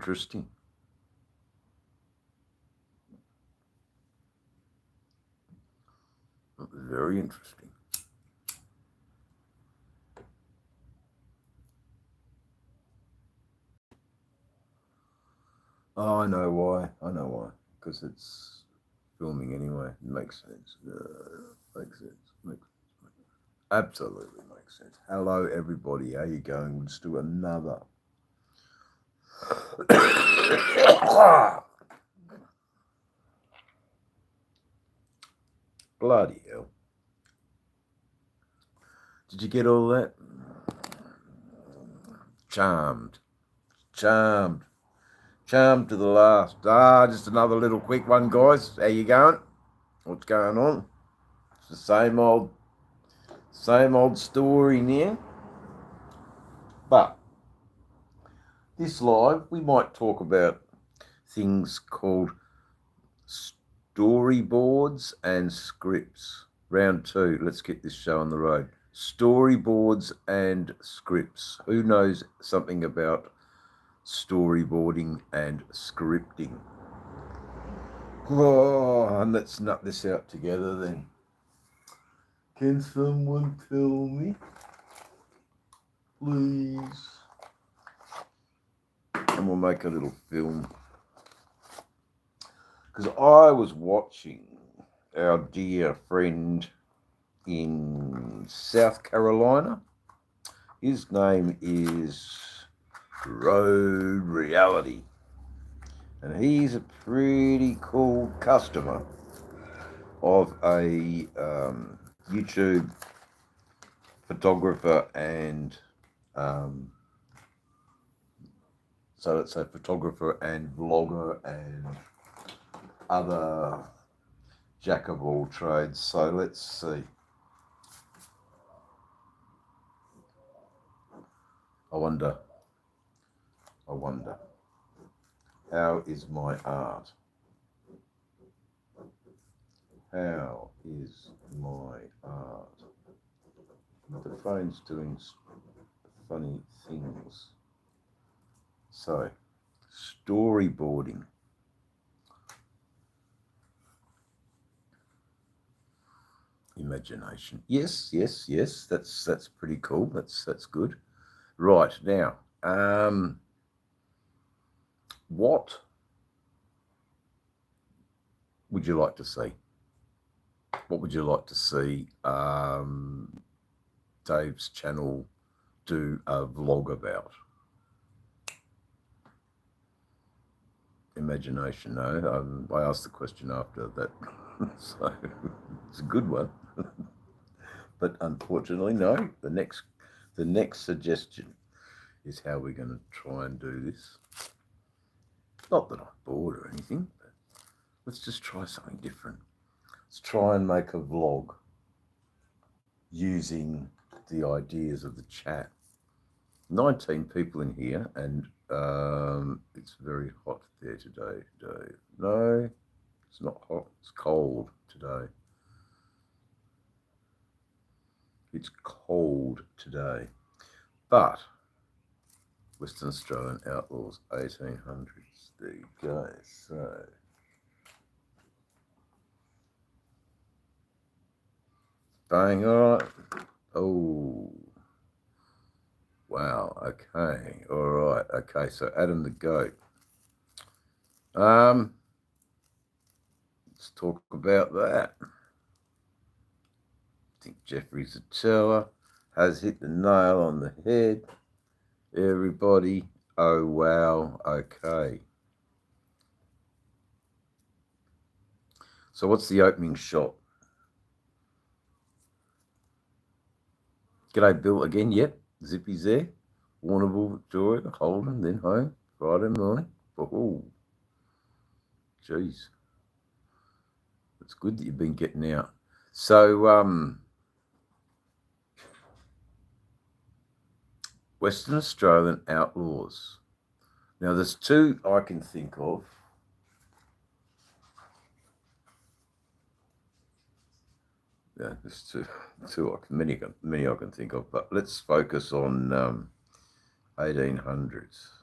interesting. Very interesting. Oh, I know why. I know why. Because it's filming anyway. It makes sense. Makes sense. Absolutely makes sense. Hello, everybody. How you going? Let's do another. Bloody hell. Did you get all that? Charmed. Charmed. Charmed to the last. Just another little quick one, guys. How you going? What's going on? It's the same old story now. But this live, we might talk about things called storyboards and scripts. Round 2. Let's get this show on the road. Storyboards and scripts. Who knows something about storyboarding and scripting? Oh, and let's nut this out together then. Can someone tell me, please? And we'll make a little film. Because I was watching our dear friend in South Carolina. His name is Road Reality. And he's a pretty cool customer of a YouTube photographer and so let's say photographer and vlogger and other jack of all trades. So let's see. I wonder, how is my art? How is my art? The phone's doing funny things. So, storyboarding. Imagination. Yes. That's pretty cool. That's good. Right now, what would you like to see? What would you like to see Dave's channel do a vlog about? Imagination, no. I asked the question after that, so it's a good one. But unfortunately, no. The next suggestion is how we're going to try and do this. Not that I'm bored or anything, but let's just try something different. Let's try and make a vlog using the ideas of the chat. 19 people in here, and it's very hot there today, Dave. No, it's not hot. It's cold today. It's cold today. But Western Australian Outlaws, 1800s. There you go. So bang, all right. Oh, wow. Okay, all right. Okay, so Adam the Goat. Let's talk about that. I think Jeffrey Zatella has hit the nail on the head. Everybody, oh wow, okay. So what's the opening shot? G'day, Bill, again. Yep, Zippy's there. Warrnambool, Victoria, Holden, then home, Friday morning. Oh, geez. It's good that you've been getting out. So, Western Australian Outlaws. Now, there's two I can think of. Yeah, there's two many I can think of, but let's focus on 1800s.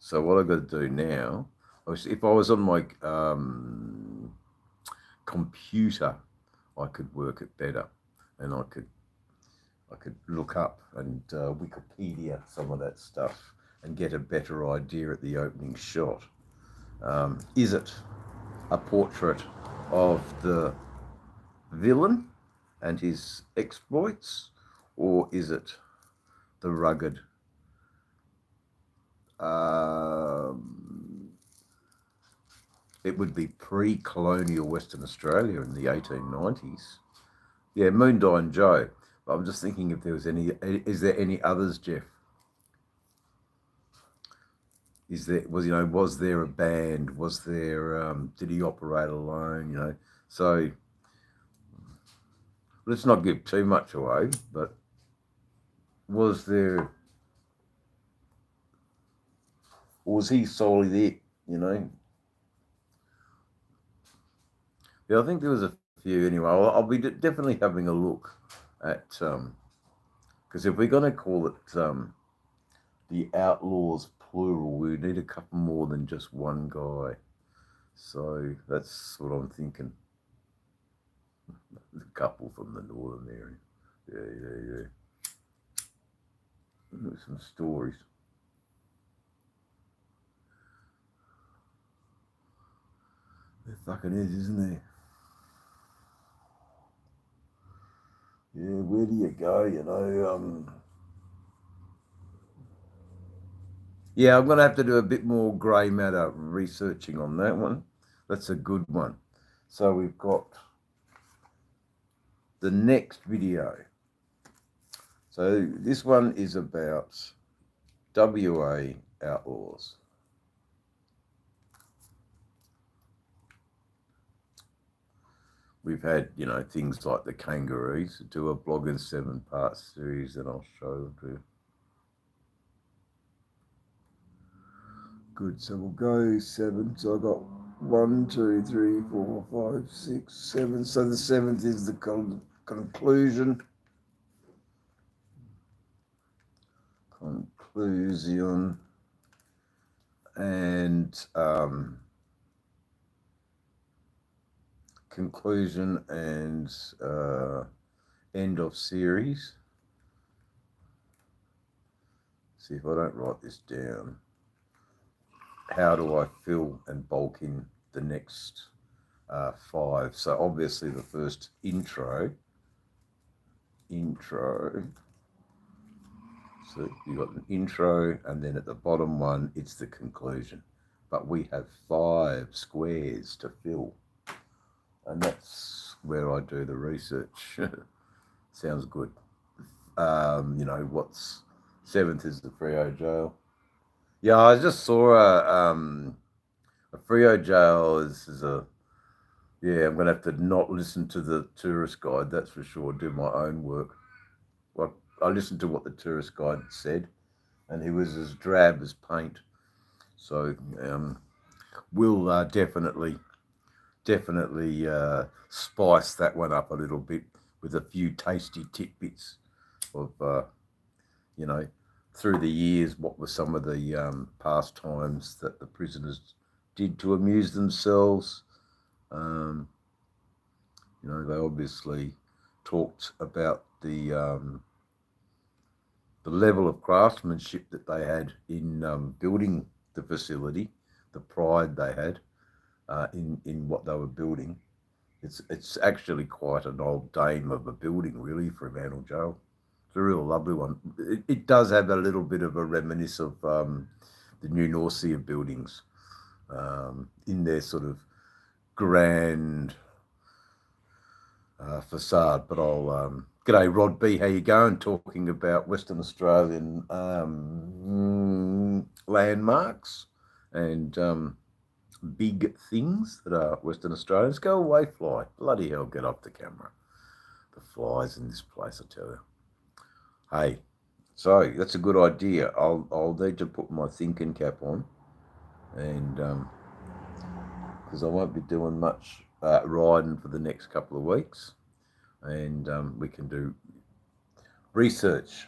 So what I've got to do now, if I was on my computer, I could work it better, and I could look up and Wikipedia some of that stuff and get a better idea at the opening shot. Is it a portrait of the villain and his exploits, or is it the rugged it would be pre-colonial Western Australia in the 1890s? Yeah, Moondyne Joe. I'm just thinking if there was any. Is there any others, Jeff? Was there a band? Was there? Did he operate alone? So let's not give too much away. But was there? Or was he solely there? Yeah, I think there was a few anyway. I'll be definitely having a look at because if we're going to call it the Outlaws plural, we need a couple more than just one guy. So that's what I'm thinking. A couple from the northern area. Yeah. There's some stories. There fucking is, isn't there? Yeah, where do you go? Yeah, I'm going to have to do a bit more grey matter researching on that one. That's a good one. So we've got the next video. So this one is about WA outlaws. We've had, things like the Kangaroos, do a blog in 7-part series, and I'll show them to you. Good, so we'll go 7. So I got 1, 2, 3, 4, 5, 6, 7. So the 7th is the conclusion. Conclusion and conclusion and end of series. See if I don't write this down. How do I fill and bulk in the next 5? So obviously the first intro. So you got an intro, and then at the bottom one, it's the conclusion. But we have 5 squares to fill, and that's where I do the research. Sounds good. What's 7th is the Freo jail. Yeah, I just saw a Freo jail is a. Yeah, I'm gonna have to not listen to the tourist guide. That's for sure. Do my own work. Well, I listened to what the tourist guide said, and he was as drab as paint. So we'll definitely spice that one up a little bit with a few tasty tidbits of through the years, what were some of the pastimes that the prisoners did to amuse themselves. They obviously talked about the level of craftsmanship that they had in building the facility, the pride they had in what they were building. It's actually quite an old dame of a building, really, for Fremantle Jail. It's a real lovely one. It does have a little bit of a reminiscence of the New Norcia buildings in their sort of grand facade. But I'll g'day Rod B, how you going? Talking about Western Australian landmarks and big things that are Western Australians. Go away, fly. Bloody hell, get off the camera. The flies in this place, I tell you. Hey, so that's a good idea. I'll need to put my thinking cap on, and because I won't be doing much riding for the next couple of weeks, and we can do research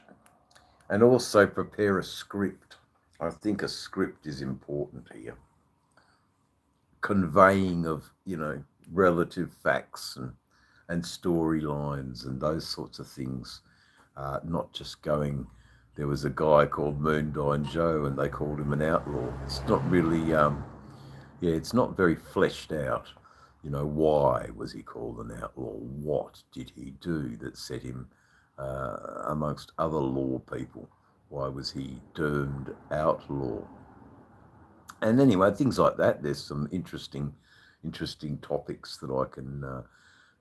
and also prepare a script. I think a script is important here. Conveying of, relative facts and storylines and those sorts of things. Not just going, there was a guy called Moondyne Joe and they called him an outlaw. It's not really, it's not very fleshed out. Why was he called an outlaw? What did he do that set him amongst other law people? Why was he termed outlaw? And anyway, things like that. There's some interesting topics that I can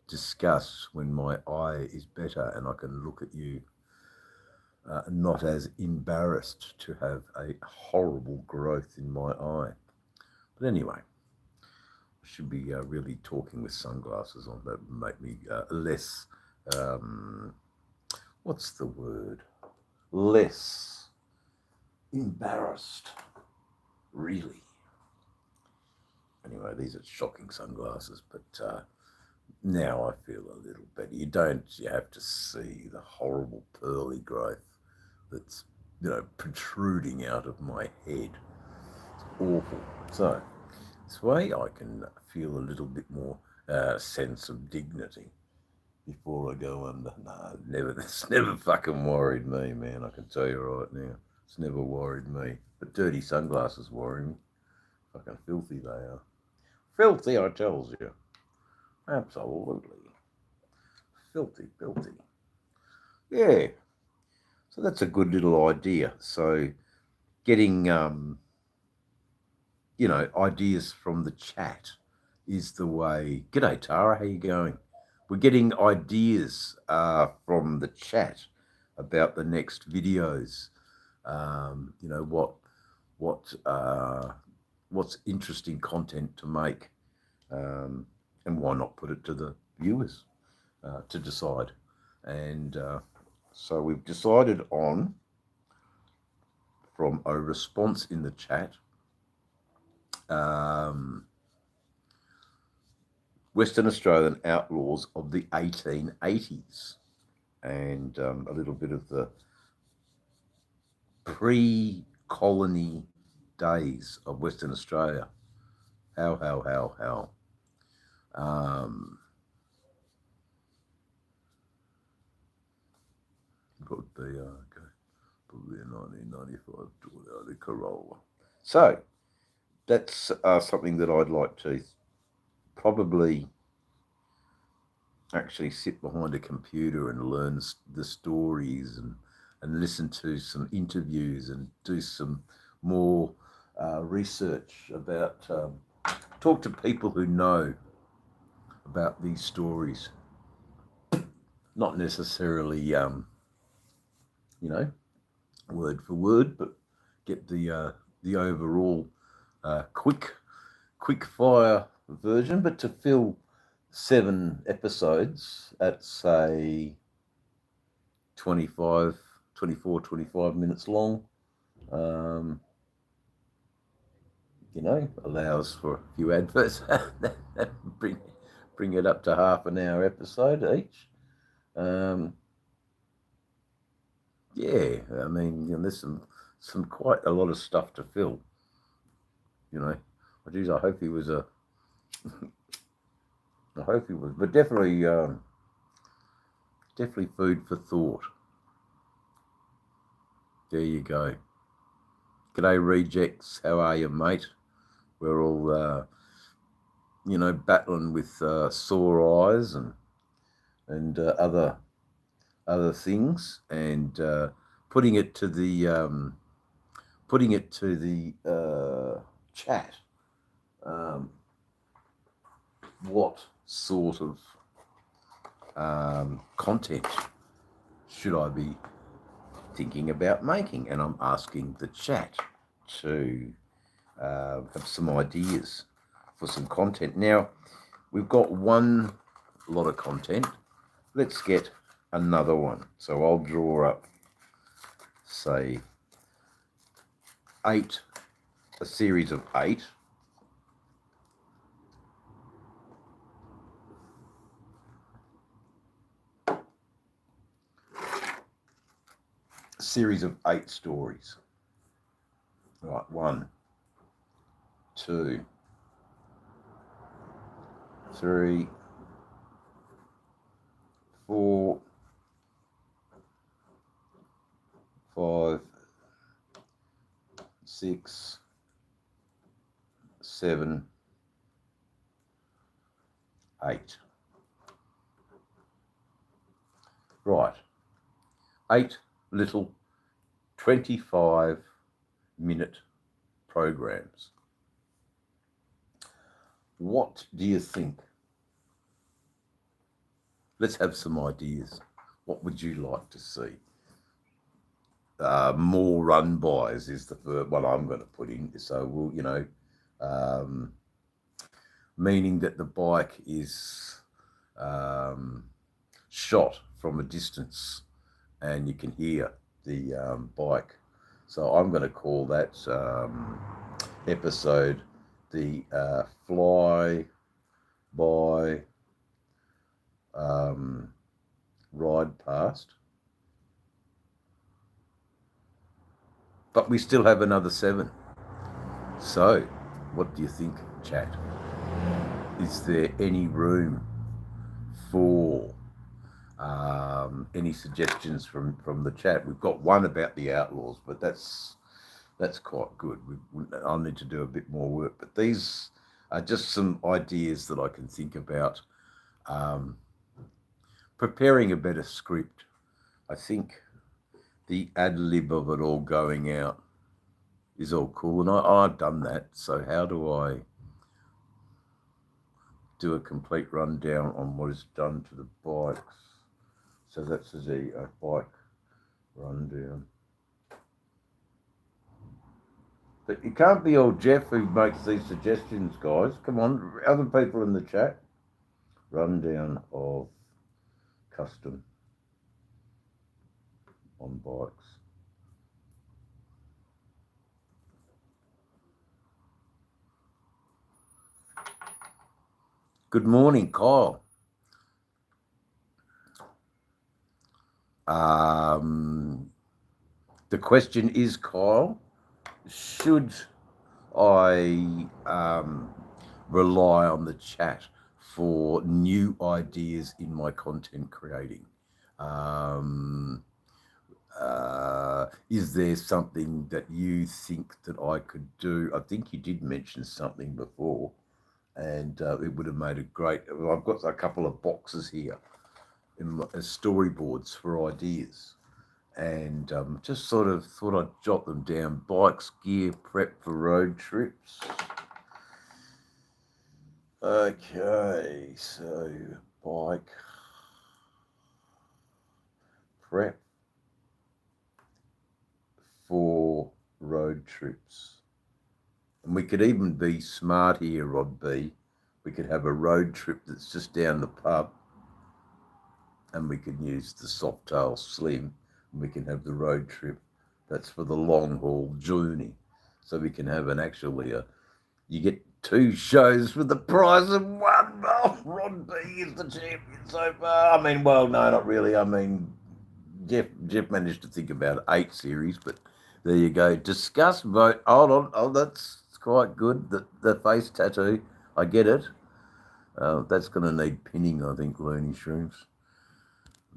discuss when my eye is better and I can look at you not as embarrassed to have a horrible growth in my eye. But anyway, I should be really talking with sunglasses on. That would make me less, what's the word? Less embarrassed, really. Anyway, these are shocking sunglasses, but now I feel a little better. You have to see the horrible pearly growth that's, protruding out of my head. It's awful. So this way I can feel a little bit more sense of dignity before I go under. No, it's never fucking worried me, man. I can tell you right now. It's never worried me. But dirty sunglasses worry me. Fucking filthy they are. Filthy, I tells you. Absolutely. Filthy. Yeah. So that's a good little idea. So getting, ideas from the chat is the way. G'day, Tara. How you going? We're getting ideas from the chat about the next videos. What's interesting content to make, and why not put it to the viewers to decide. And so we've decided on, from a response in the chat, Western Australian outlaws of the 1880s, and a little bit of the pre-colony days of Western Australia. How. Got the probably a 1995 Toyota Corolla. So that's something that I'd like to probably actually sit behind a computer and learn the stories and listen to some interviews and do some more research about, talk to people who know about these stories. Not necessarily, word for word, but get the overall quick fire version. But to fill 7 episodes at, say, 25 minutes long, allows for a few adverts. bring it up to half an hour episode each. There's some quite a lot of stuff to fill. I hope he was but definitely food for thought. There you go. G'day, rejects. How are you, mate? We're all, battling with sore eyes and other things, and putting it to the chat. What sort of content should I be thinking about making? And I'm asking the chat to have some ideas for some content. Now, we've got one lot of content. Let's get another one. So I'll draw up, say, a series of 8. Series of 8 stories. Right, 1, 2, 3, 4, 5, 6, 7, 8. Right, 8 little 25-minute programs. What do you think? Let's have some ideas. What would you like to see? More run-bys is the first one I'm going to put in. So we'll, meaning that the bike is shot from a distance and you can hear the bike. So I'm going to call that episode the Fly By Ride Past. But we still have another 7. So what do you think, chat? Is there any room for any suggestions from the chat? We've got one about the Outlaws, but that's quite good. I'll need to do a bit more work, but these are just some ideas that I can think about. Preparing a better script. I think the ad lib of it all going out is all cool, and I've done that. So how do I do a complete rundown on what is done to the bikes? So that's a bike rundown. But it can't be all Jeff who makes these suggestions, guys. Come on, other people in the chat. Rundown of custom on bikes. Good morning, Kyle. The question is, Kyle, should I rely on the chat for new ideas in my content creating? Is there something that you think that I could do? I think you did mention something before, and it would have made a great. I've got a couple of boxes here as storyboards for ideas, and just sort of thought I'd jot them down. Bikes, gear, prep for road trips. Okay, so bike prep for road trips. And we could even be smart here, Rod B. We could have a road trip that's just down the pub, and we can use the Softail Slim, and we can have the road trip that's for the long haul journey. So we can have you get 2 shows for the price of 1. Oh, Rod B is the champion so far. I mean, well, no, not really. I mean, Jeff managed to think about 8 series, but there you go. Discuss, vote. Hold on. Oh, that's quite good. The face tattoo. I get it. That's going to need pinning, I think, Looney Shrooms,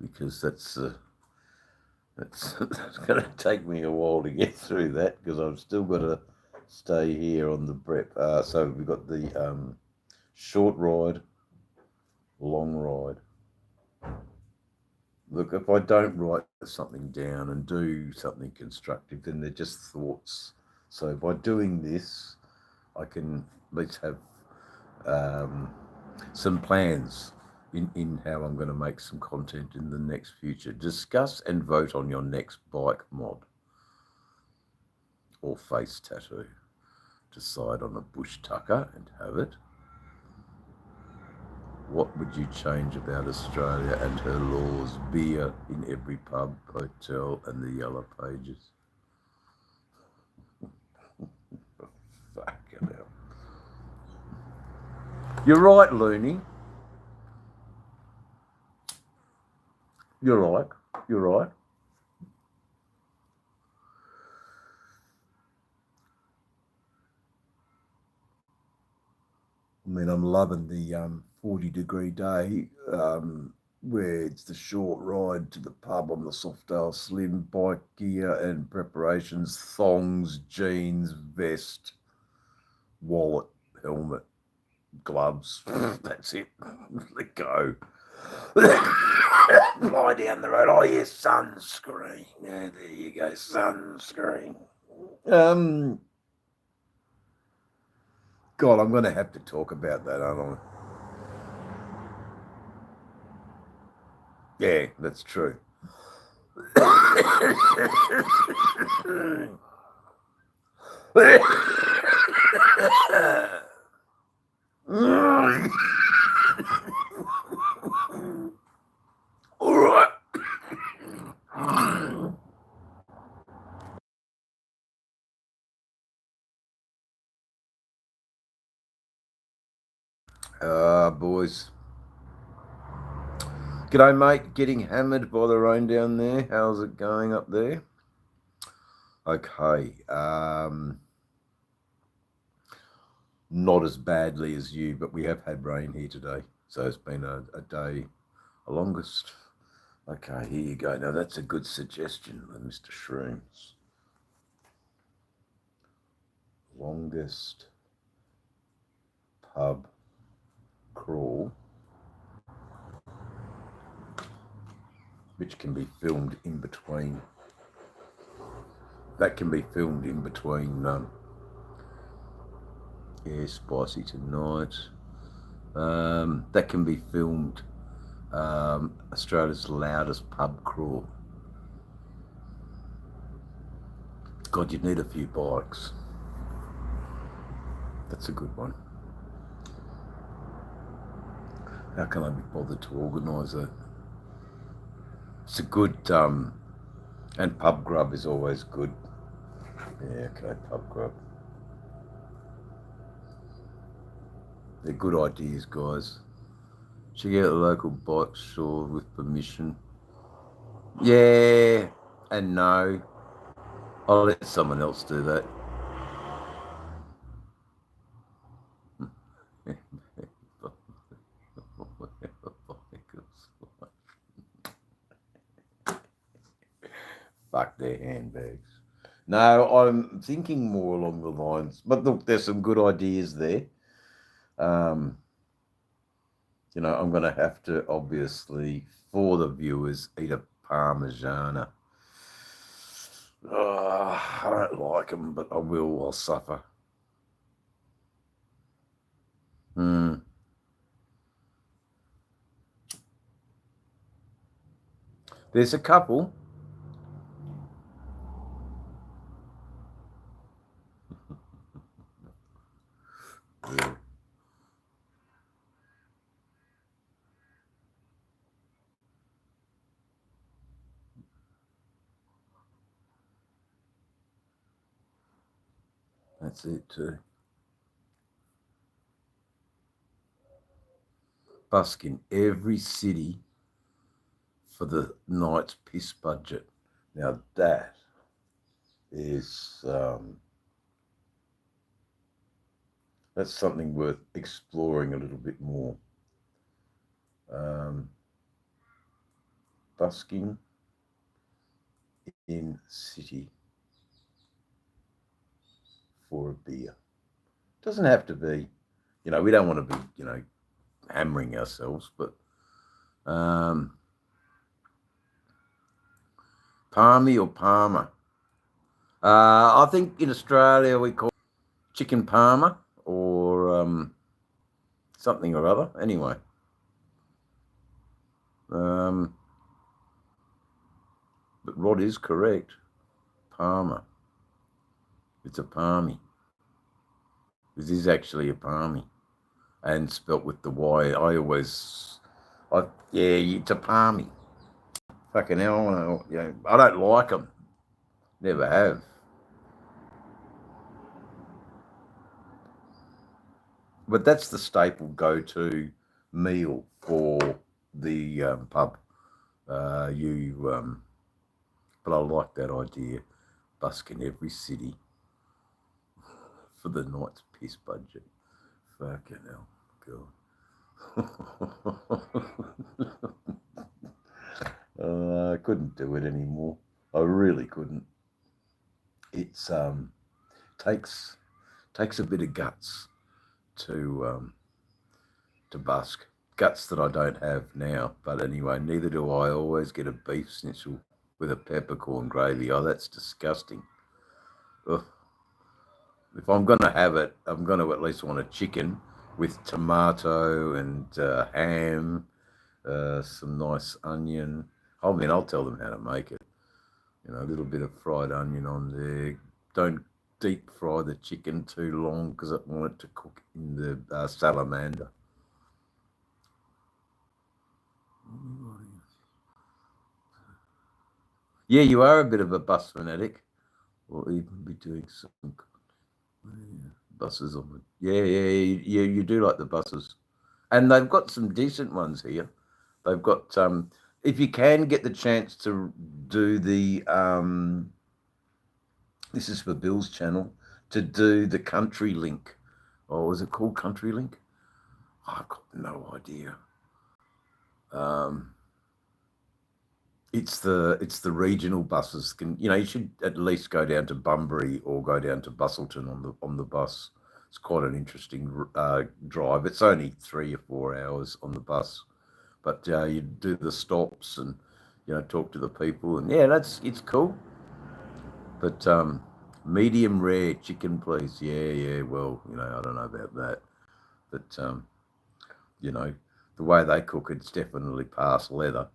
because that's going to take me a while to get through that, because I've still got to stay here on the prep. So we've got the short ride, long ride. Look, if I don't write something down and do something constructive, then they're just thoughts. So by doing this, I can at least have some plans in how I'm going to make some content in the next future. Discuss and vote on your next bike mod or face tattoo. Decide on a bush tucker and have it. What would you change about Australia and her laws? Beer in every pub, hotel, and the yellow pages. Fucking hell. You're right, Looney. You're right. You're right. mean, I'm loving the 40-degree day where it's the short ride to the pub on the Softail Slim, bike gear and preparations, thongs, jeans, vest, wallet, helmet, gloves. That's it. Let go. Fly down the road. Oh, yeah, sunscreen. Yeah, there you go, sunscreen. God, I'm going to have to talk about that, aren't I? Yeah, that's true. All right. Boys. G'day, mate. Getting hammered by the rain down there. How's it going up there? Okay. Not as badly as you, but we have had rain here today. So it's been a day, a longest. Okay, here you go. Now that's a good suggestion, Mr. Shrooms. Longest pub crawl, which can be filmed in between. That can be filmed in between. Yeah, spicy tonight. That can be filmed. Australia's loudest pub crawl. God, you'd need a few bikes. That's a good one. How can I be bothered to organise that? It's a good, and pub grub is always good. Yeah, okay, pub grub. They're good ideas, guys. Check out the local bike store with permission. Yeah, and no. I'll let someone else do that. Fuck their handbags. No, I'm thinking more along the lines, but look, there's some good ideas there. I'm going to have to, obviously, for the viewers, eat a Parmigiana. I don't like them, but I will. I'll suffer. There's a couple. Yeah. That's it too. Busking every city for the night's piss budget. Now that is that's something worth exploring a little bit more. Busking in city for a beer. Doesn't have to be, we don't want to be, hammering ourselves, but Palmy or Palmer. I think in Australia we call it chicken Palmer or something or other. Anyway. But Rod is correct. Palmer. It's a palmy. This is actually a palmy. And spelt with the Y. It's a palmy. Fucking hell, I don't like them. Never have. But that's the staple go-to meal for the pub. But I like that idea. Busking every city for the night's piss budget. Fucking hell. I couldn't do it anymore. I really couldn't. It's takes takes a bit of guts to busk. Guts that I don't have now. But anyway, neither do I. Always get a beef schnitzel with a peppercorn gravy. Oh, that's disgusting. Ugh. If I'm going to have it, I'm going to at least want a chicken with tomato and ham, some nice onion. I mean, I'll tell them how to make it. You know, a little bit of fried onion on there. Don't deep fry the chicken too long because I want it to cook in the salamander. Yeah, you are a bit of a bus fanatic, or even be doing some buses on it. Yeah, you do like the buses, and they've got some decent ones here. They've got if you can get the chance to do the this is for Bill's channel, to do the Country Link. Oh, is it called Country Link? Oh, I've got no idea. It's the regional buses. You should at least go down to Bunbury or go down to Busselton on the bus. It's quite an interesting drive. It's only 3 or 4 hours on the bus, but you do the stops and talk to the people, and yeah, it's cool. But medium rare chicken, please. Yeah. Well, I don't know about that, but the way they cook it's definitely past leather.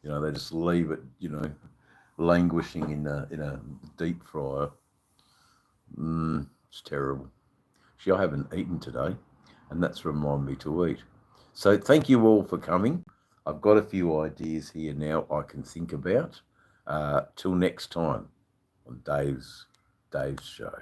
They just leave it, languishing in a deep fryer. It's terrible. Actually, I haven't eaten today, and that's reminded me to eat. So thank you all for coming. I've got a few ideas here now I can think about. Till next time on Dave's show.